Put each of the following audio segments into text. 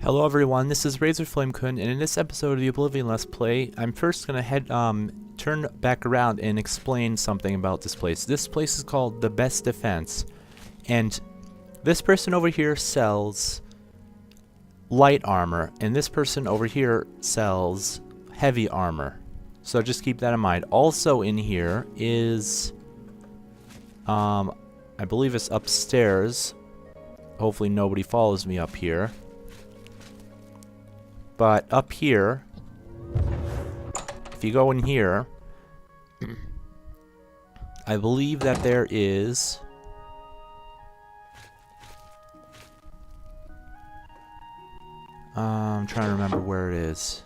Hello everyone, this is Razorflamekun, and in this episode of the Oblivion Let's Play, I'm first gonna turn back around and explain something about this place. This place is called the Best Defense, and this person over here sells light armor, and this person over here sells heavy armor. So just keep that in mind. Also in here is, I believe it's upstairs. Hopefully nobody follows me up here. But up here, if you go in here, I believe that there is I'm trying to remember where it is.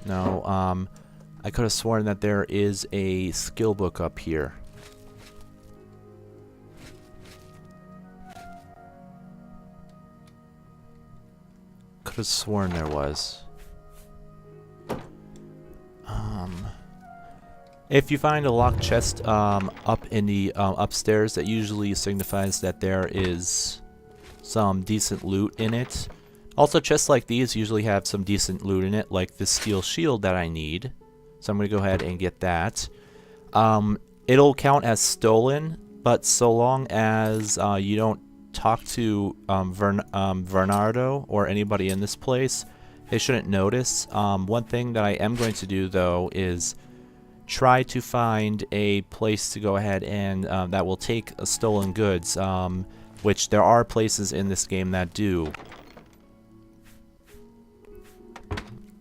No, I could have sworn that there is a skill book up here. Could have sworn there was. If you find a locked chest up in the upstairs, that usually signifies that there is some decent loot in it. Also, chests like these usually have some decent loot in it, like the steel shield that I need. So I'm going to go ahead and get that. It'll count as stolen, but so long as you don't talk to Bernardo or anybody in this place, they shouldn't notice. One thing that I am going to do though is try to find a place to go ahead and that will take stolen goods, which there are places in this game that do.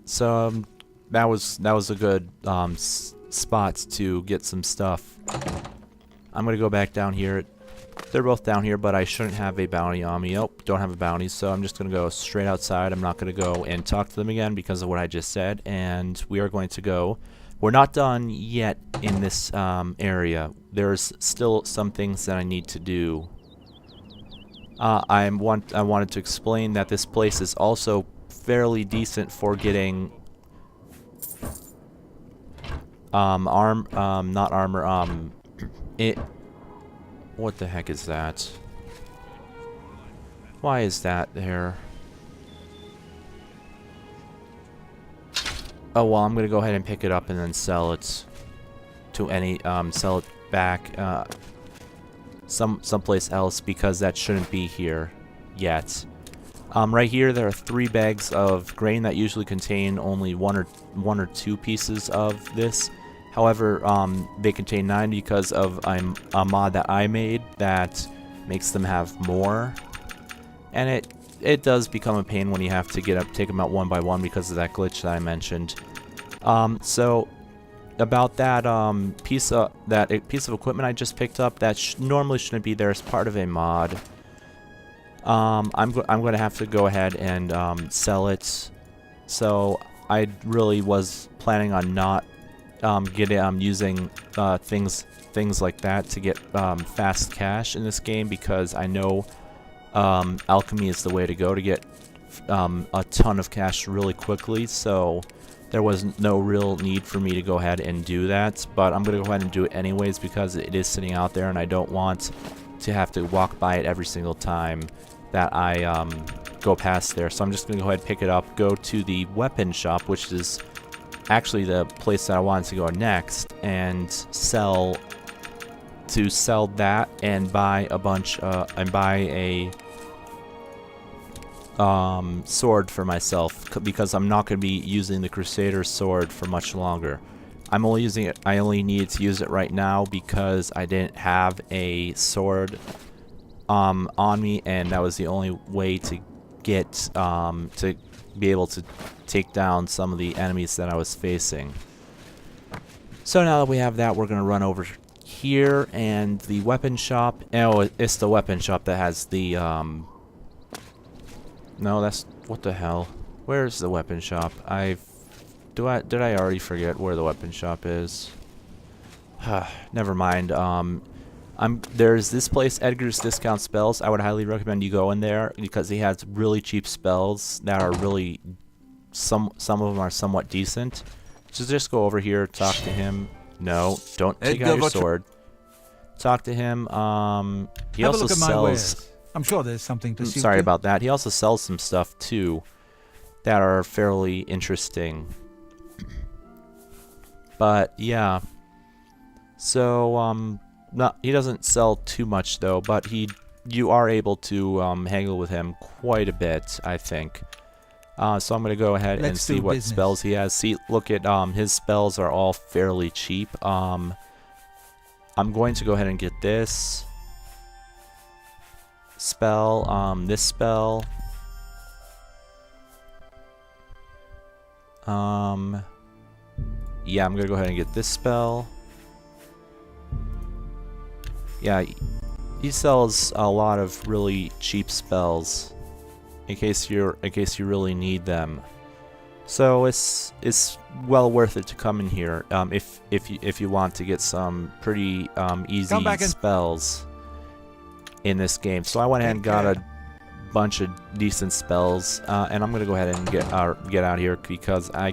So that was a good spot to get some stuff. I'm gonna go back down here. They're both down here, but I shouldn't have a bounty on me. Oh, don't have a bounty, so I'm just going to go straight outside. I'm not going to go and talk to them again because of what I just said, and we are going to go. We're not done yet in this area. There's still some things that I need to do. I wanted to explain that this place is also fairly decent for getting not armor, what the heck is that? Why is that there? Oh well, I'm gonna go ahead and pick it up and then sell it to any sell it back someplace else because that shouldn't be here yet. Right here there are 3 bags of grain that usually contain only one or two pieces of this. However, they contain 9 because of a mod that I made that makes them have more, and it does become a pain when you have to take them out one by one because of that glitch that I mentioned. So about that piece of equipment I just picked up that normally shouldn't be there as part of a mod. I'm going to have to go ahead and sell it. So I really was planning on not using things like that to get fast cash in this game, because I know alchemy is the way to go to get a ton of cash really quickly. So there was no real need for me to go ahead and do that, but I'm gonna go ahead and do it anyways because it is sitting out there and I don't want to have to walk by it every single time that I go past there. So I'm just gonna go ahead and pick it up, go to the weapon shop, which is actually the place that I wanted to go next, and sell that and buy a bunch a sword for myself, because I'm not going to be using the Crusader sword for much longer. I'm only using it, I only needed to use it right now because I didn't have a sword on me, and that was the only way to get to be able to take down some of the enemies that I was facing. So now that we have that, we're going to run over here, and the weapon shop. Oh, it's the weapon shop that has the no, that's what the hell. Where's the weapon shop? Did I already forget where the weapon shop is? Never mind. There's this place, Edgar's Discount Spells. I would highly recommend you go in there because he has really cheap spells that are really, some of them are somewhat decent. So just go over here, talk to him. No, don't take out your sword. Talk to him. He also sells. I'm sure there's something to see. Sorry about that. He also sells some stuff too. that are fairly interesting. But yeah, so he doesn't sell too much though, but you are able to haggle with him quite a bit, I think. So I'm gonna go ahead and see what spells he has. Look at his spells are all fairly cheap. I'm going to go ahead and get this spell, this spell. Yeah, I'm gonna go ahead and get this spell. Yeah, he sells a lot of really cheap spells in case you really need them. So it's well worth it to come in here if you want to get some pretty easy spells in this game. So I went ahead and got a bunch of decent spells, and I'm gonna go ahead and get out here because I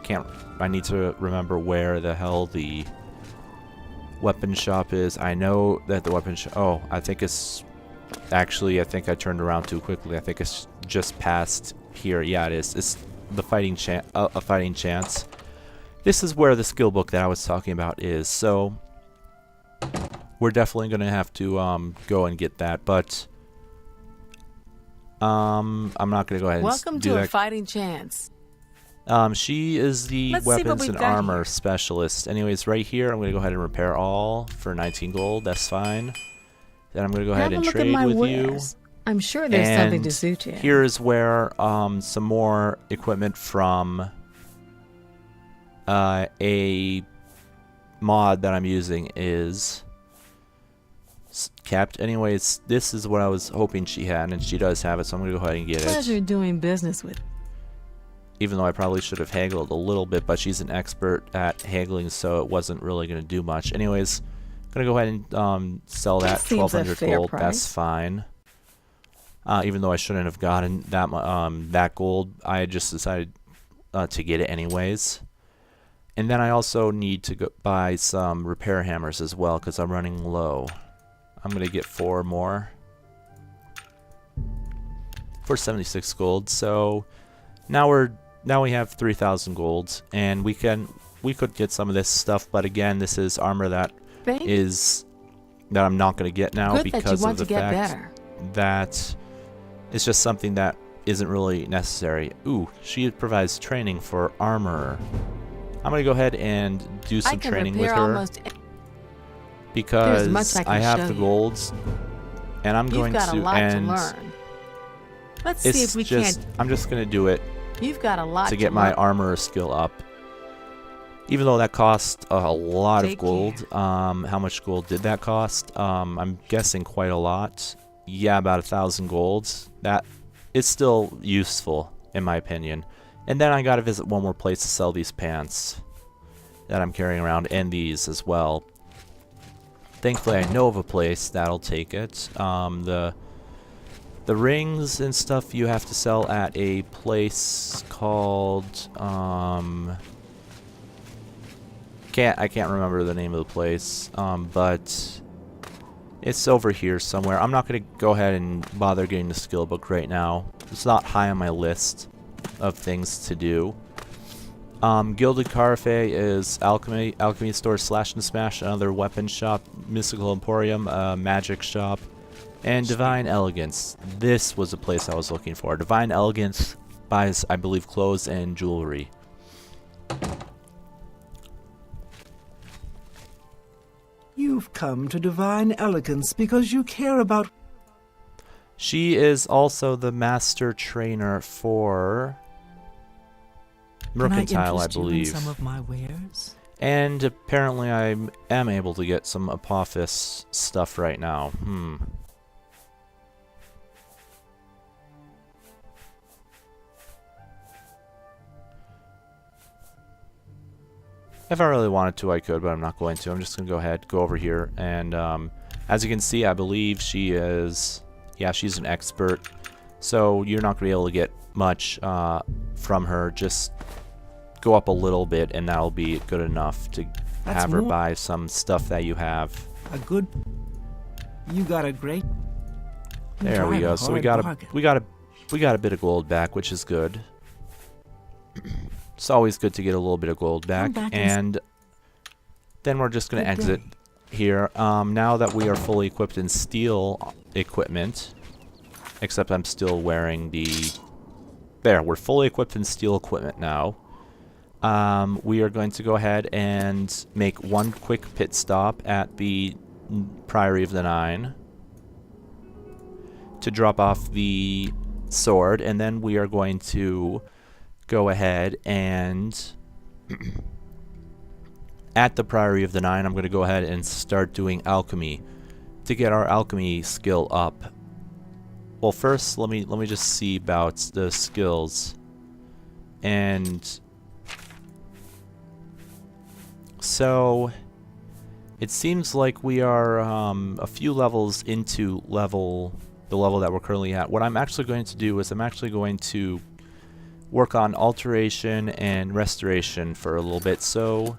need to remember where the hell the weapon shop is. I know that the weapon shop. Oh, I think it's actually. I think I turned around too quickly. I think it's just past here. Yeah, it is. It's the fighting chance. A fighting chance. This is where the skill book that I was talking about is. So we're definitely gonna have to go and get that, but. I'm not gonna go ahead and Welcome do to that. a fighting chance. She is the Let's see what weapons we've and got armor here. specialist. Anyways, right here, I'm gonna go ahead and repair all for 19 gold. That's fine. Then I'm gonna go ahead and trade with you. I'm sure there's something to suit you. Here is where some more equipment from a mod that I'm using is kept. Anyways, this is what I was hoping she had, and she does have it, so I'm gonna go ahead and get Pleasure it. doing business with. Even though I probably should have haggled a little bit, but she's an expert at haggling, so it wasn't really gonna do much. Anyways, I'm gonna go ahead and sell that 1,200 gold. That's fine. Even though I shouldn't have gotten that gold, I just decided to get it anyways. And then I also need to go buy some repair hammers as well because I'm running low. I'm gonna get 4 more for 76 gold. So now we have 3,000 gold, and we could get some of this stuff. But again, this is armor that I'm not gonna get now because of the fact that it's just something that isn't really necessary. Ooh, she provides training for armor. I'm gonna go ahead and do some training with her. Because I have the golds, and I'm going to end. Let's see if we can't. I'm just going to do it. You've got a lot to get my armor skill up. Even though that cost a lot of gold. How much gold did that cost? I'm guessing quite a lot. Yeah, about 1,000 golds. That is still useful, in my opinion. And then I got to visit one more place to sell these pants that I'm carrying around, and these as well. Thankfully, I know of a place that'll take it. The rings and stuff you have to sell at a place called I can't remember the name of the place, but it's over here somewhere. I'm not gonna go ahead and bother getting the skill book right now. It's not high on my list of things to do. Gilded Carafe is alchemy store, Slash and Smash, another weapon shop, Mystical Emporium, magic shop, and Divine Elegance. This was the place I was looking for. Divine Elegance buys, I believe, clothes and jewelry. You've come to Divine Elegance because you care about... She is also the master trainer for Mercantile, I believe. Some of my wares? And apparently I am able to get some Apophis stuff right now. If I really wanted to, I could, but I'm not going to. I'm just going to go ahead, go over here, and as you can see, I believe she is... Yeah, she's an expert, so you're not going to be able to get much from her. Just go up a little bit, and that'll be good enough to have her buy some stuff that you have. You got a great... There we go. So we got a bit of gold back, which is good. It's always good to get a little bit of gold back. back And then we're just going to exit here. Now that we are fully equipped in steel equipment, except I'm still wearing the... There, we're fully equipped in steel equipment now. We are going to go ahead and make one quick pit stop at the Priory of the Nine to drop off the sword, and then we are going to go ahead and at the Priory of the Nine, I'm going to go ahead and start doing alchemy to get our alchemy skill up. Well, first, let me just see about the skills. And so it seems like we are a few levels into the level that we're currently at. What I'm actually going to do is I'm actually going to work on alteration and restoration for a little bit. So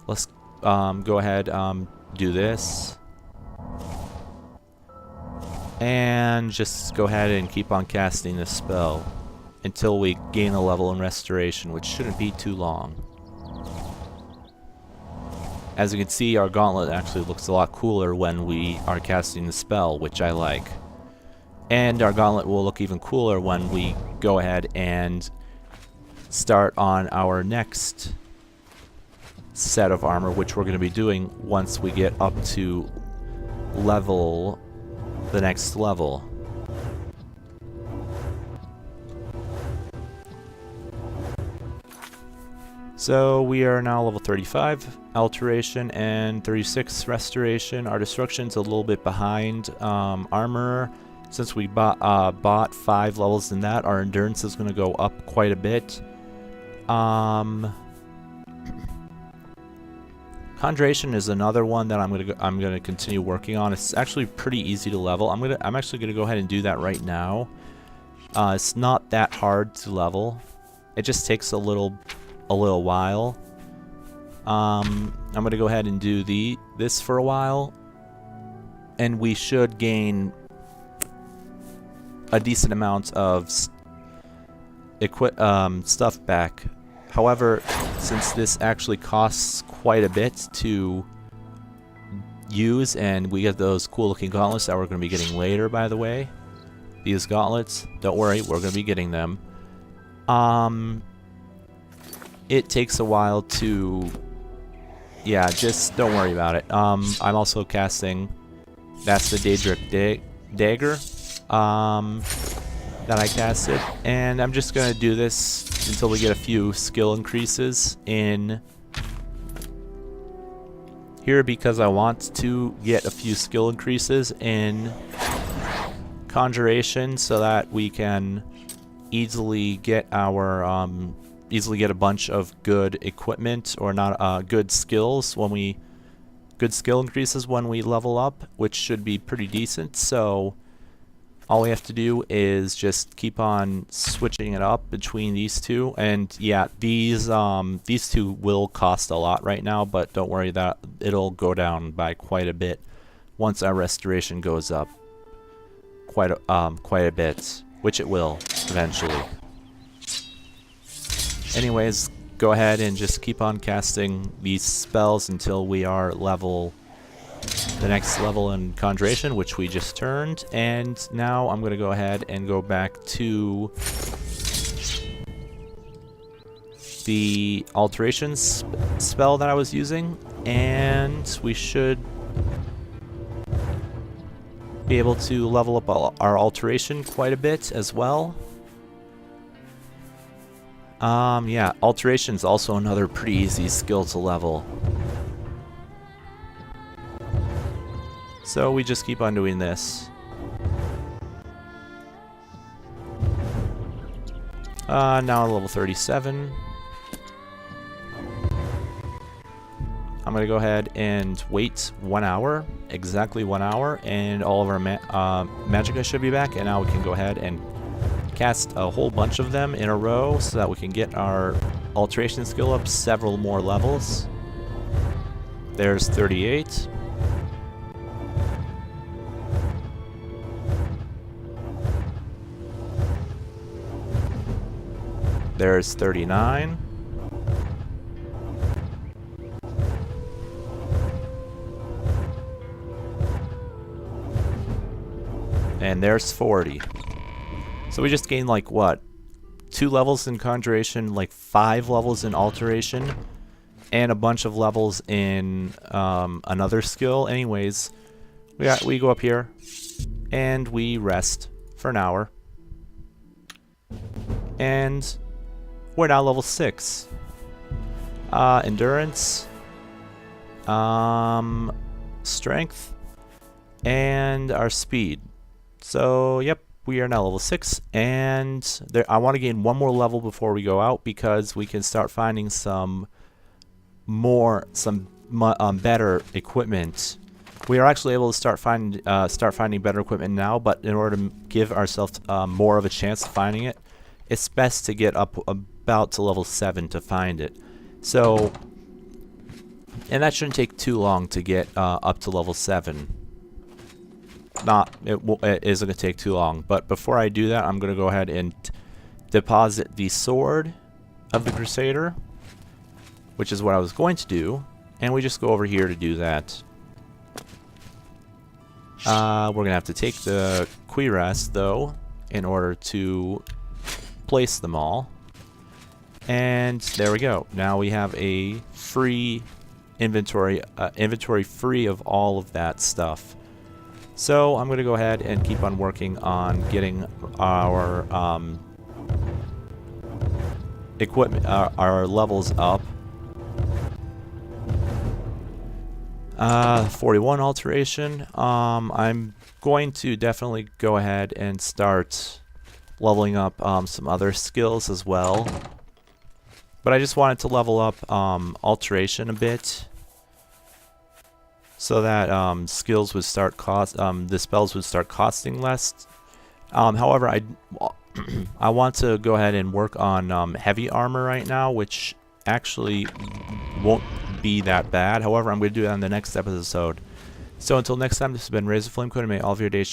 let's go ahead, do this. And just go ahead and keep on casting this spell until we gain a level in restoration, which shouldn't be too long. As you can see, our gauntlet actually looks a lot cooler when we are casting the spell, which I like. And our gauntlet will look even cooler when we go ahead and start on our next set of armor, which we're going to be doing once we get up to the next level. So we are now level 35 alteration and 36 restoration. Our destruction's a little bit behind armor. Since we bought 5 levels in that, our endurance is going to go up quite a bit. Conjuration is another one that I'm gonna continue working on. It's actually pretty easy to level. I'm actually gonna go ahead and do that right now. It's not that hard to level. It just takes a little while. I'm gonna go ahead and do this for a while, and we should gain a decent amount of stuff back. However, since this actually costs quite a bit to use, and we get those cool looking gauntlets that we're going to be getting later, by the way. These gauntlets, don't worry, we're going to be getting them. It takes a while to... Yeah, just don't worry about it. I'm also casting... That's the Daedric Dagger that I casted. And I'm just going to do this until we get a few skill increases in here, because I want to get a few skill increases in conjuration so that we can easily get our easily get a bunch of good equipment, or not good skills when we good skill increases when we level up, which should be pretty decent. So all we have to do is just keep on switching it up between these two. And yeah, these two will cost a lot right now, but don't worry, that it'll go down by quite a bit once our restoration goes up quite a bit, which it will eventually. Anyways, go ahead and just keep on casting these spells until we are the next level in conjuration, which we just turned. And now I'm going to go ahead and go back to the alteration spell that I was using, and we should be able to level up our alteration quite a bit as well. Yeah, alteration is also another pretty easy skill to level. So we just keep on doing this. Now level 37. I'm going to go ahead and wait 1 hour, exactly 1 hour, and all of our magicka should be back, and now we can go ahead and cast a whole bunch of them in a row so that we can get our alteration skill up several more levels. There's 38. There's 39. And there's 40. So we just gained like what? 2 levels in Conjuration, like 5 levels in Alteration, and a bunch of levels in another skill. Anyways, we go up here and we rest for an hour. And we're now level 6. Endurance, strength, and our speed. So, yep, we are now level 6, and I want to gain 1 more level before we go out because we can start finding some better equipment. We are actually able to start finding better equipment now, but in order to give ourselves more of a chance of finding it, it's best to get up about to level 7 to find it. So, and that shouldn't take too long to get up to level 7. It isn't going to take too long, but before I do that, I'm going to go ahead and deposit the sword of the Crusader, which is what I was going to do, and we just go over here to do that. We're going to have to take the cuirass, though, in order to place them all. And there we go. Now we have a free inventory free of all of that stuff. So I'm going to go ahead and keep on working on getting our equipment, our levels up. 41 alteration. I'm going to definitely go ahead and start leveling up some other skills as well. But I just wanted to level up alteration a bit, so that skills would start the spells would start costing less. However, I want to go ahead and work on heavy armor right now, which actually won't be that bad. However, I'm going to do that in the next episode. So until next time, this has been Razorflamekun, and may all of your days shine.